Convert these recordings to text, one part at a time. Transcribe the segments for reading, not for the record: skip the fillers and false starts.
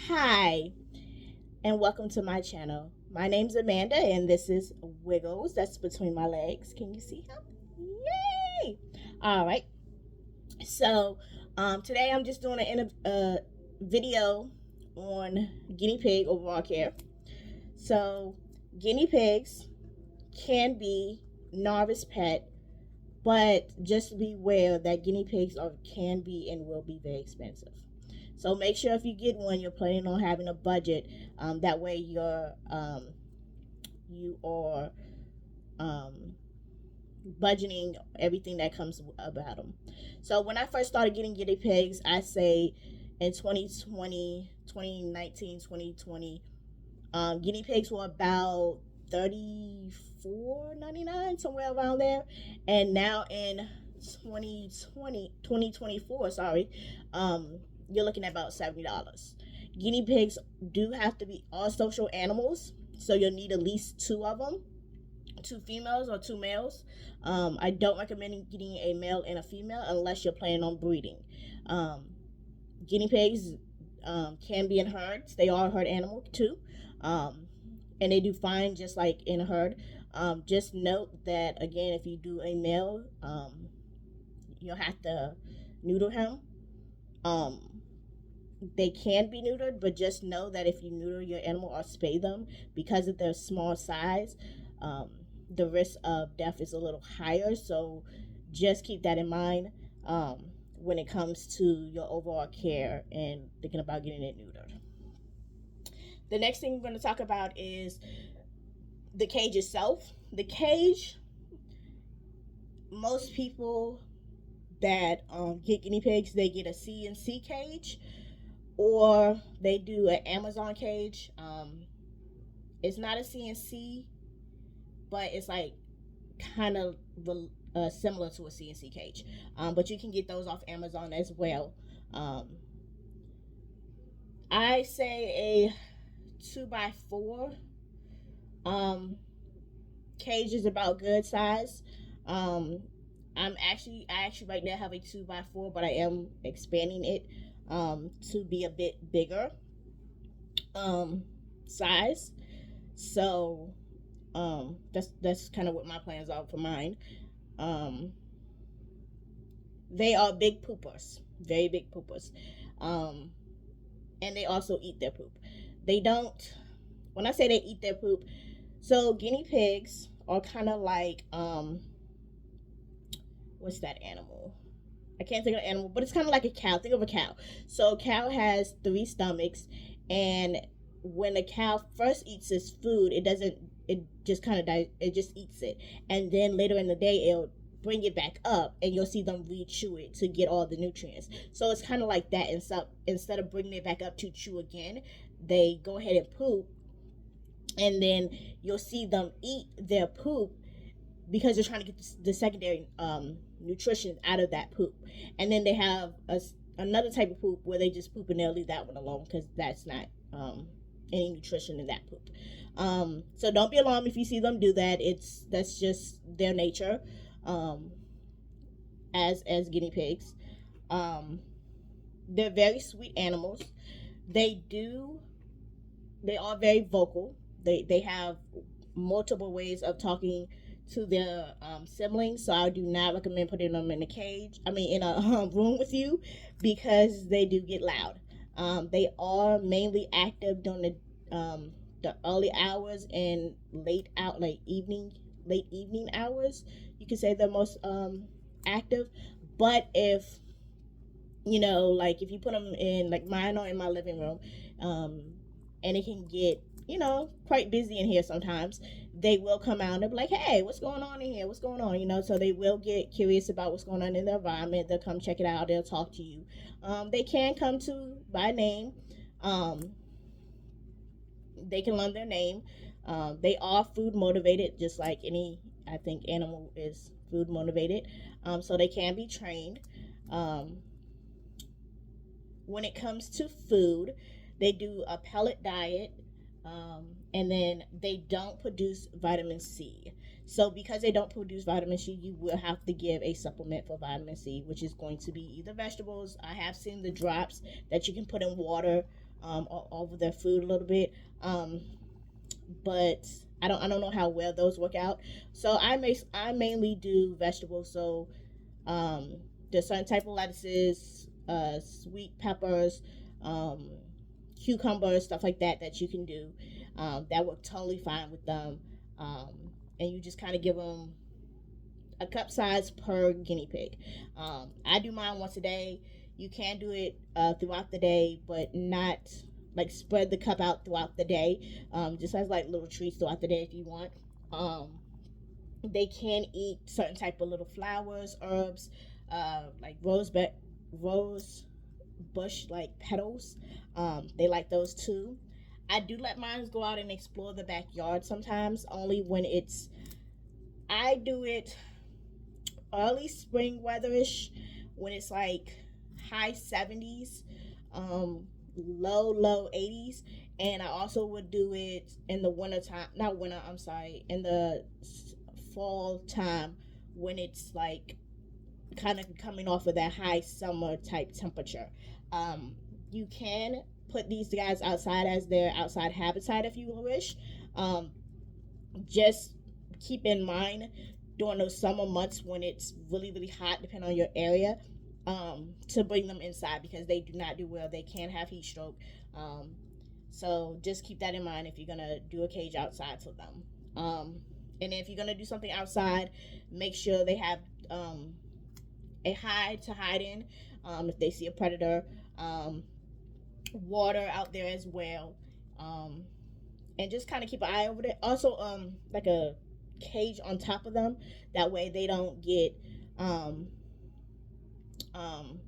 Hi, and welcome to my channel. My name's Amanda, and this is Wiggles. That's between my legs. Can you see him? Yay! All right. So, today I'm just doing a video on guinea pig overall care. So, guinea pigs can be novice pet, but just beware that guinea pigs can be and will be very expensive. So make sure if you get one, you're planning on having a budget. That way, you are um, budgeting everything that comes about them. So when I first started getting guinea pigs, I say in 2020, 2019, 2020, guinea pigs were about 34.99, somewhere around there. And now in 2024, sorry, you're looking at about $70. Guinea pigs do have to be all social animals, so you'll need at least two of them, two females or two males. I don't recommend getting a male and a female unless you're planning on breeding. Um, Guinea pigs can be in herds. They are a herd animal too, and they do fine just like in a herd. Just note that again, if you do a male, you'll have to neuter him. They can be neutered, but just know that if you neuter your animal or spay them, because of their small size, um, the risk of death is a little higher. So just keep that in mind when it comes to your overall care and thinking about getting it neutered. The next thing we're going to talk about is the cage itself. The cage, most people that get guinea pigs, they get a C&C cage or they do an Amazon cage. It's not a C&C, but it's like kind of similar to a C&C cage. But you can get those off Amazon as well. I say a 2x4 cage is about good size. I actually right now have a 2x4, but I am expanding it to be a bit bigger size. So that's kind of what my plans are for mine. Um, they are big poopers, very big poopers, um, and they also eat their poop. They don't. When I say they eat their poop, so guinea pigs are kind of like what's that animal? I can't think of the animal, but it's kind of like a cow. Think of a cow. So a cow has three stomachs, and when a cow first eats its food, it doesn't. It just kind of it just eats it, and then later in the day, it'll bring it back up, and you'll see them re-chew it to get all the nutrients. So it's kind of like that. And so instead of bringing it back up to chew again, they go ahead and poop, and then you'll see them eat their poop because they're trying to get the secondary nutrition out of that poop. And then they have another type of poop where they just poop and they'll leave that one alone because that's not any nutrition in that poop. So don't be alarmed if you see them do that. That's just their nature as guinea pigs. They're very sweet animals. They are very vocal. They have multiple ways of talking to their siblings, so I do not recommend putting them in a cage. I mean, in a room with you, because they do get loud. They are mainly active during the early hours and late evening hours. You can say they're most active. But if like if you put them in, like mine are in my living room, and it can get quite busy in here sometimes, they will come out and they'll be like, hey, what's going on in here, what's going on, so they will get curious about what's going on in the environment. They'll come check it out, they'll talk to you. They can come to by name. They can learn their name. They are food motivated, just like any, I think, animal is food motivated. So they can be trained. When it comes to food, they do a pellet diet, and then they don't produce vitamin C. So because they don't produce vitamin C, you will have to give a supplement for vitamin C, which is going to be either vegetables. I have seen the drops that you can put in water all over their food a little bit. But I don't know how well those work out. So I mainly do vegetables. So um, there's certain type of lettuces, sweet peppers, um, cucumbers, stuff like that that you can do. That work totally fine with them. Um, and you just kind of give them a cup size per guinea pig. I do mine once a day. You can do it throughout the day, but not like spread the cup out throughout the day. Just as like little treats throughout the day if you want. Um, they can eat certain type of little flowers, herbs, like rose bush like petals. They like those too. I do let mine go out and explore the backyard sometimes, only when it's. I do it early spring weatherish when it's like high 70s, low 80s. And I also would do it in the winter time, not winter, I'm sorry, in the fall time when it's like kind of coming off of that high summer type temperature. You can put these guys outside as their outside habitat if you wish. Um, just keep in mind during those summer months when it's really hot, depending on your area, to bring them inside because they do not do well. They can have heat stroke. Um, so just keep that in mind if you're gonna do a cage outside for them. And if you're gonna do something outside, make sure they have a hide to hide in if they see a predator. Um, Water out there as well. Um, and just kind of keep an eye over it. Also, like a cage on top of them. That way they don't get um, um,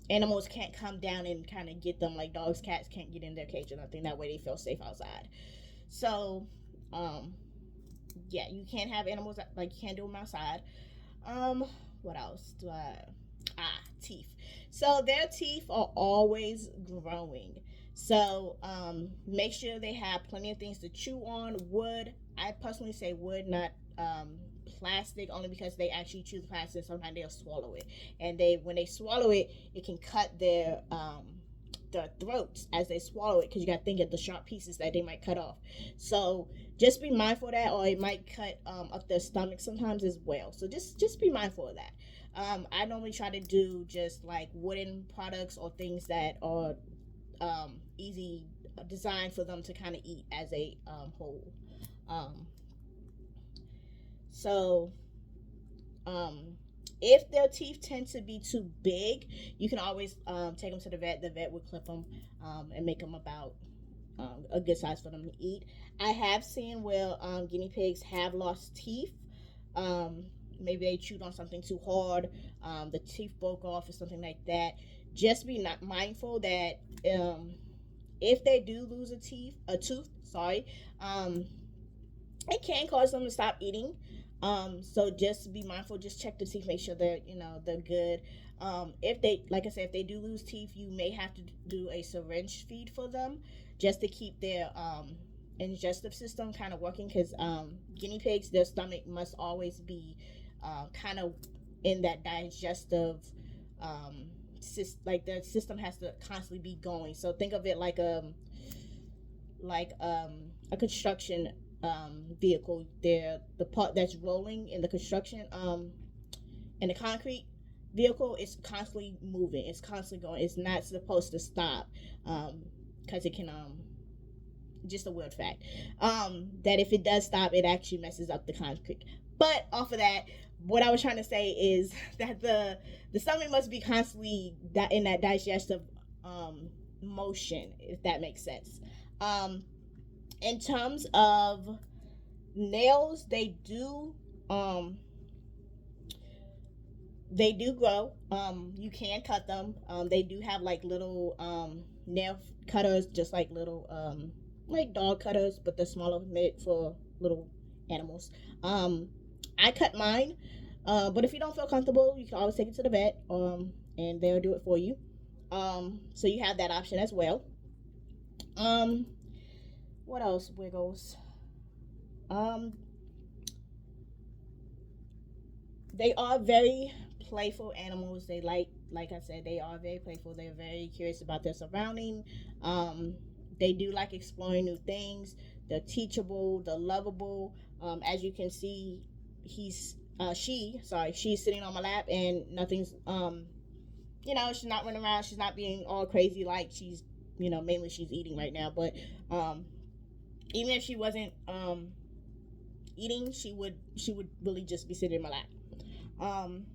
animals can't come down and kind of get them like dogs, cats can't get in their cage or nothing. That way they feel safe outside. So, um, yeah, you can't have animals like you can't do them outside. What else do I? Teeth. So their teeth are always growing. So make sure they have plenty of things to chew on. Wood. I personally say wood, not plastic, only because they actually chew the plastic. Sometimes they'll swallow it, and when they swallow it, it can cut their throats as they swallow it because you got to think of the sharp pieces that they might cut off. So just be mindful of that, or it might cut up their stomach sometimes as well. So just be mindful of that. I normally try to do just like wooden products or things that are easy designed for them to kind of eat as a whole. Um, so um, if their teeth tend to be too big, you can always take them to the vet. The vet will clip them and make them about a good size for them to eat. I have seen where guinea pigs have lost teeth. Um, Maybe they chewed on something too hard, the teeth broke off or something like that. Just be not mindful that if they do lose a tooth, sorry, um, it can cause them to stop eating. So just be mindful. Just check the teeth, make sure they're good. If they, like I said, if they do lose teeth, you may have to do a syringe feed for them, just to keep their digestive system kind of working. Because guinea pigs, their stomach must always be kind of in that digestive like their system has to constantly be going. So think of it like a construction vehicle. There, the part that's rolling in the construction in the concrete vehicle is constantly moving. It's constantly going. It's not supposed to stop because it can just a weird fact that if it does stop, it actually messes up the concrete. But off of that, what I was trying to say is that the stomach must be constantly in that digestive motion, if that makes sense. In terms of nails, um they do grow. You can cut them. They do have like little nail cutters, just like little like dog cutters, but they're smaller, made for little animals. I cut mine, but if you don't feel comfortable, you can always take it to the vet, and they'll do it for you. So you have that option as well. Um, what else, Wiggles? Um, they are very playful animals. They like like I said, they are very playful. They're very curious about their surrounding. Um, they do like exploring new things. They're teachable. They're lovable. As you can see, she's sitting on my lap and nothing's she's not running around. She's not being all crazy like she's mainly she's eating right now. But um, even if she wasn't eating, she would really just be sitting in my lap. Um,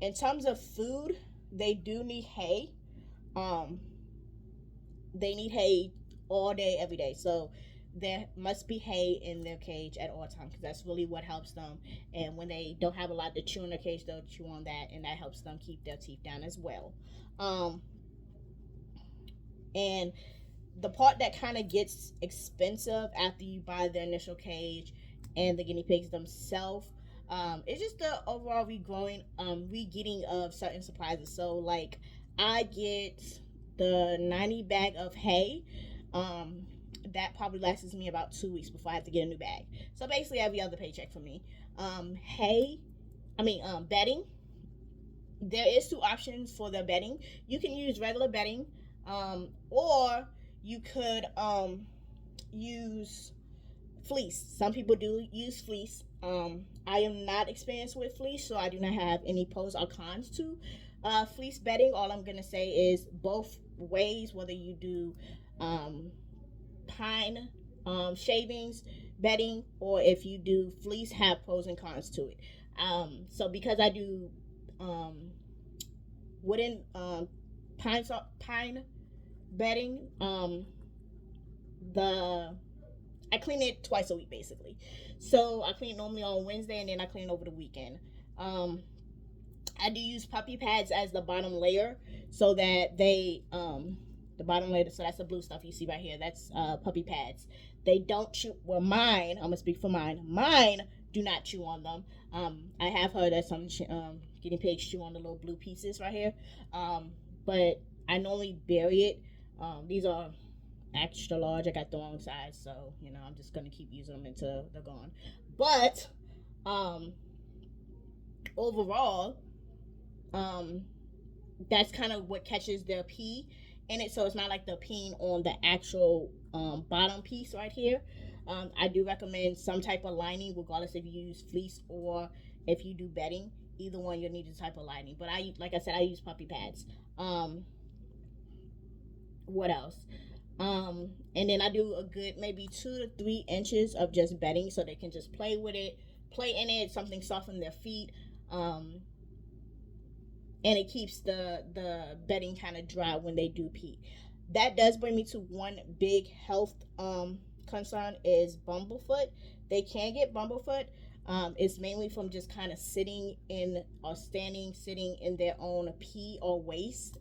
in terms of food, they do need hay. Um, they need hay all day, every day. So there must be hay in their cage at all times because that's really what helps them. And when they don't have a lot to chew in their cage, they'll chew on that, and that helps them keep their teeth down as well. Um, and the part that kind of gets expensive after you buy the initial cage and the guinea pigs themselves, it's just the overall re-getting of certain supplies. So like I get the 90 bag of hay. Um, that probably lasts me about 2 weeks before I have to get a new bag. So basically every other paycheck for me. Hay, bedding. There is two options for the bedding. You can use regular bedding, or you could use fleece. Some people do use fleece. I am not experienced with fleece, so I do not have any pros or cons to fleece bedding. All I'm gonna say is both ways, whether you do um, pine shavings bedding or if you do fleece, have pros and cons to it. So because I do um, wooden pine bedding, the I clean it twice a week basically. So I clean it normally on Wednesday and then I clean it over the weekend. Um, I do use puppy pads as the bottom layer so that the bottom layer, so that's the blue stuff you see right here. That's puppy pads. They don't chew. Well, mine. I'm gonna speak for mine. Mine do not chew on them. I have heard that some guinea pigs chew on the little blue pieces right here. But I normally bury it. These are extra large. I got the wrong size, so I'm just gonna keep using them until they're gone. But um, overall, um, that's kind of what catches their pee in it, so it's not like they're peeing on the actual bottom piece right here. I do recommend some type of lining, regardless if you use fleece or if you do bedding. Either one, you'll need a type of lining. But like I said, I use puppy pads. What else? And then I do a good maybe 2 to 3 inches of just bedding so they can just play with it, play in it, something soft in their feet. And it keeps the bedding kind of dry when they do pee. That does bring me to one big health concern is bumblefoot. They can get bumblefoot. It's mainly from just kind of sitting in or sitting in their own pee or waste.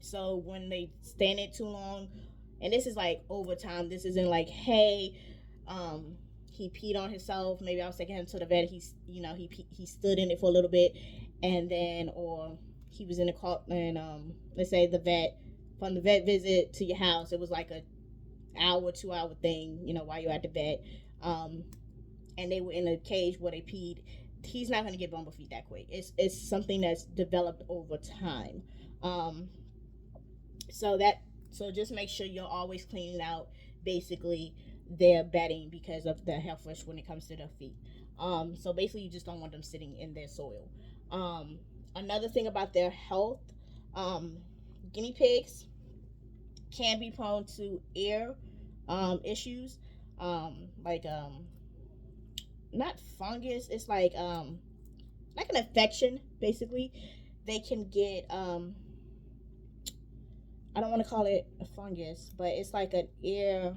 So when they stand it too long, and this is like over time, this isn't like, hey, he peed on himself. Maybe I was taking him to the vet. He stood in it for a little bit, and then or he was in the car, and let's say from the vet visit to your house, it was like a hour, 2 hour thing. While you're at the vet, and they were in a cage where they peed. He's not gonna get bumble feet that quick. It's something that's developed over time. So just make sure you're always cleaning out basically their bedding because of the health risk when it comes to their feet. So basically you just don't want them sitting in their soil. Another thing about their health, guinea pigs can be prone to ear issues, like not fungus. It's like an infection basically. They can get I don't want to call it a fungus, but it's like an ear.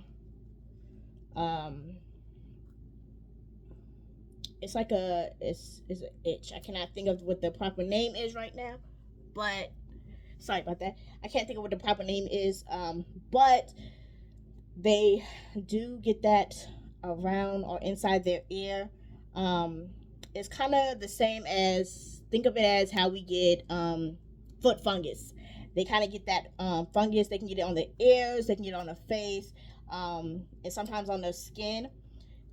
It's like it's an itch. I cannot think of what the proper name is right now, but sorry about that. I can't think of what the proper name is. But they do get that around or inside their ear. It's kind of the same as, think of it as how we get foot fungus. They kind of get that fungus. They can get it on their ears. They can get it on their face, and sometimes on their skin.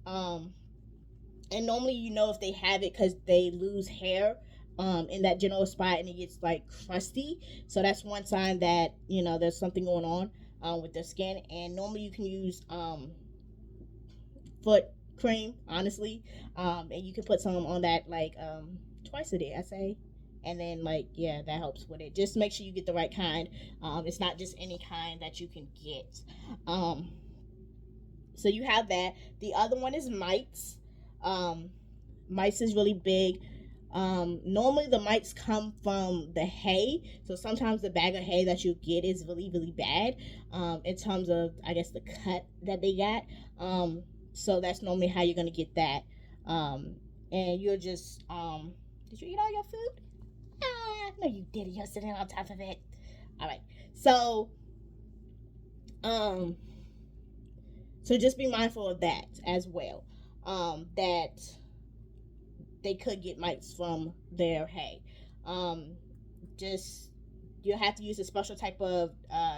And normally, if they have it because they lose hair. in that general spot and it gets like crusty. So that's one sign that there's something going on with their skin. And normally you can use foot cream, honestly, and you can put some on that like twice a day, I say. And then like yeah, that helps with it. Just make sure you get the right kind. It's not just any kind that you can get. um, so you have that. The other one is mites. um, Mites is really big. Normally the mites come from the hay, so sometimes the bag of hay that you get is really really bad, in terms of I guess the cut that they got. So that's normally how you're gonna get that. Um, and you're just did you eat all your food? No, you didn't. You're sitting on top of it. All right. So um, so just be mindful of that as well. That they could get mites from their hay. Um, just you have to use a special type of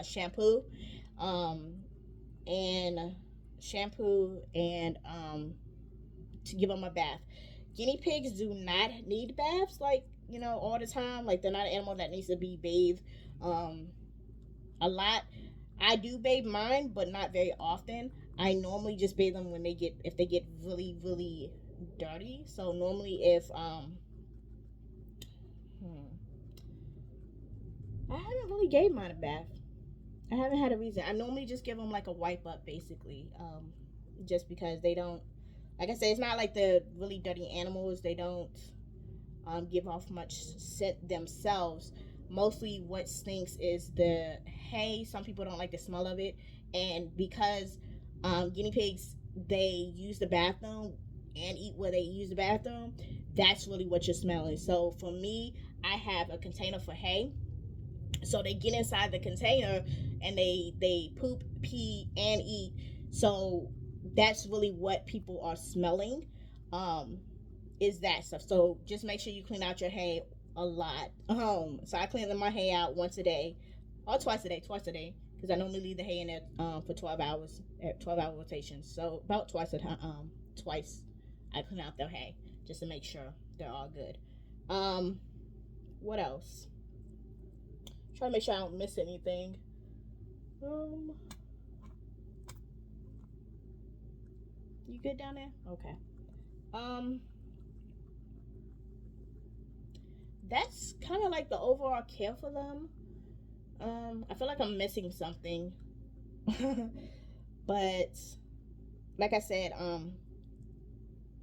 shampoo, um, and to give them a bath. Guinea pigs do not need baths like all the time. Like they're not an animal that needs to be bathed um, a lot. I do bathe mine, but not very often. I normally just bathe them when if they get really really dirty. So normally if hmm, I haven't really gave mine a bath. I haven't had a reason. I normally just give them like a wipe up, basically, just because they don't. Like I said, it's not like the really dirty animals. They don't give off much scent themselves. Mostly, what stinks is the hay. Some people don't like the smell of it, and because guinea pigs they use the bathroom and eat where they use the bathroom, that's really what you're smelling. So for me, I have a container for hay, so they get inside the container and they poop, pee, and eat. So that's really what people are smelling, um is that stuff. So just make sure you clean out your hay a lot. So I clean my hay out once a day or twice a day because I normally leave the hay in there for 12 hours at 12-hour rotations. So about twice I clean out their hay just to make sure they're all good. What else? Try to make sure I don't miss anything. Um, you good down there? Okay. Um, that's kind of like the overall care for them. I feel like I'm missing something, but like I said,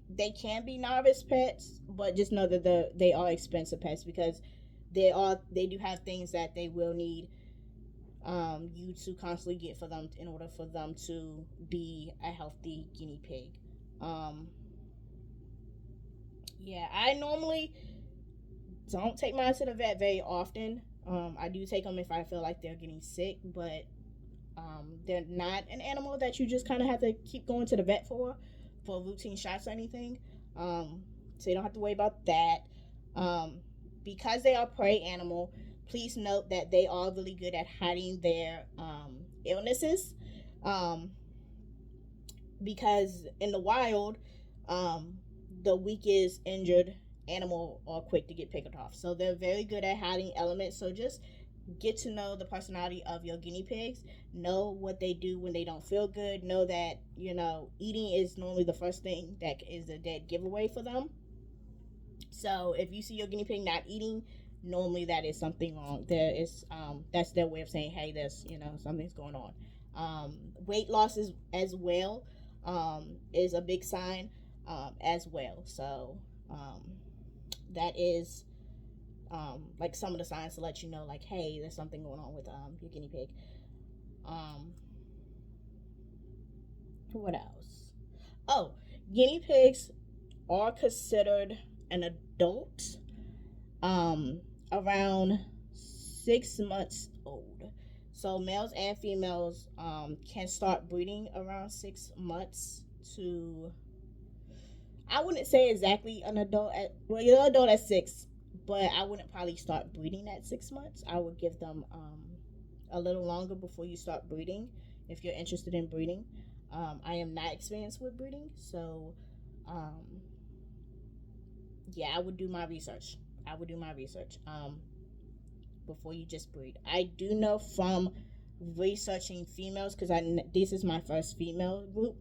they can be novice pets, but just know that they are expensive pets because they do have things that they will need you to constantly get for them in order for them to be a healthy guinea pig. Um, yeah, I normally don't take mine to the vet very often. I do take them if I feel like they're getting sick, but they're not an animal that you just kind of have to keep going to the vet for routine shots or anything. So you don't have to worry about that. Um, because they are prey animal, please note that they are really good at hiding their illnesses. Um, because in the wild, um, the weakest injured animal are quick to get picked off. So they're very good at hiding elements. So just get to know the personality of your guinea pigs. Know what they do when they don't feel good. Know that eating is normally the first thing that is a dead giveaway for them. So if you see your guinea pig not eating, normally that is something wrong. There is that's their way of saying, hey, there's something's going on. Weight loss is as well is a big sign as well. So um, that is like some of the signs to let you know, like, hey, there's something going on with your guinea pig. Um, what else? Oh, guinea pigs are considered an adult um, around 6 months old. So males and females can start breeding around 6 months to. I wouldn't say exactly an adult at well, you're an adult at six, but I wouldn't probably start breeding at 6 months. I would give them a little longer before you start breeding if you're interested in breeding. I am not experienced with breeding, so um, yeah, I would do my research I would do my research before you just breed. I do know from researching females, because this is my first female group.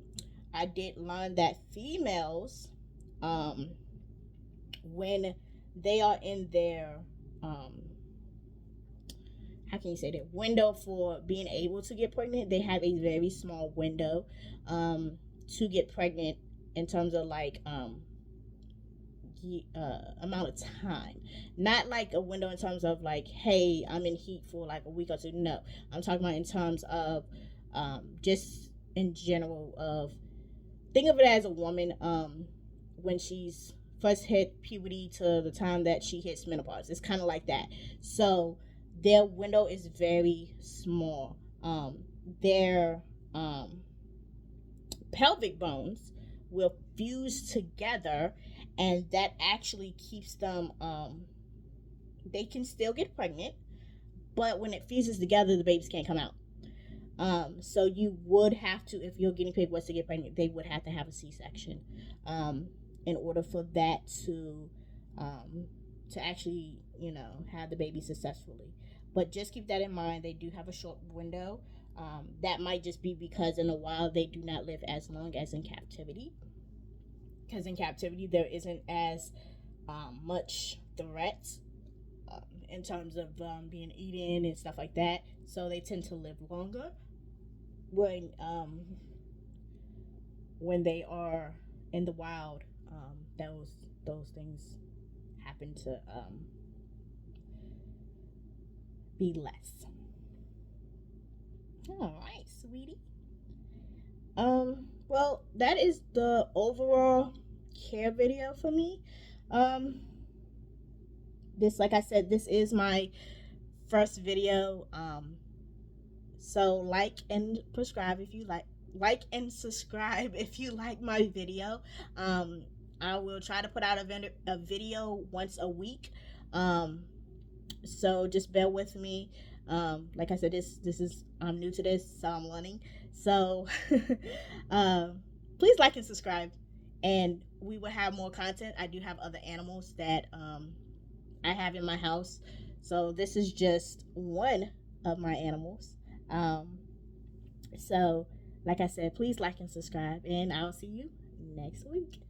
I did learn that females, um, when they are in their how can you say that, window for being able to get pregnant, they have a very small window to get pregnant in terms of like amount of time, not like a window in terms of like, hey, I'm in heat for like a week or two. No, I'm talking about in terms of just in general of, think of it as a woman when she's first hit puberty to the time that she hits menopause. It's kind of like that. So their window is very small. Their pelvic bones will fuse together, and that actually keeps them they can still get pregnant, but when it fuses together, the babies can't come out. So you would have to, if your guinea pig was to get pregnant, they would have to have a C-section in order for that to actually, have the baby successfully. But just keep that in mind. They do have a short window. That might just be because in the wild they do not live as long as in captivity. Because in captivity there isn't as much threat in terms of being eaten and stuff like that. So they tend to live longer when they are in the wild. Those things happen to be less. All right, sweetie. Well, that is the overall care video for me. This, like I said, this is my first video. So like and subscribe if you like and subscribe if you like my video. I will try to put out a video once a week. So just bear with me. Like I said, this is, I'm new to this, so I'm learning. So please like and subscribe, and we will have more content. I do have other animals that I have in my house, so this is just one of my animals. So like I said, please like and subscribe, and I'll see you next week.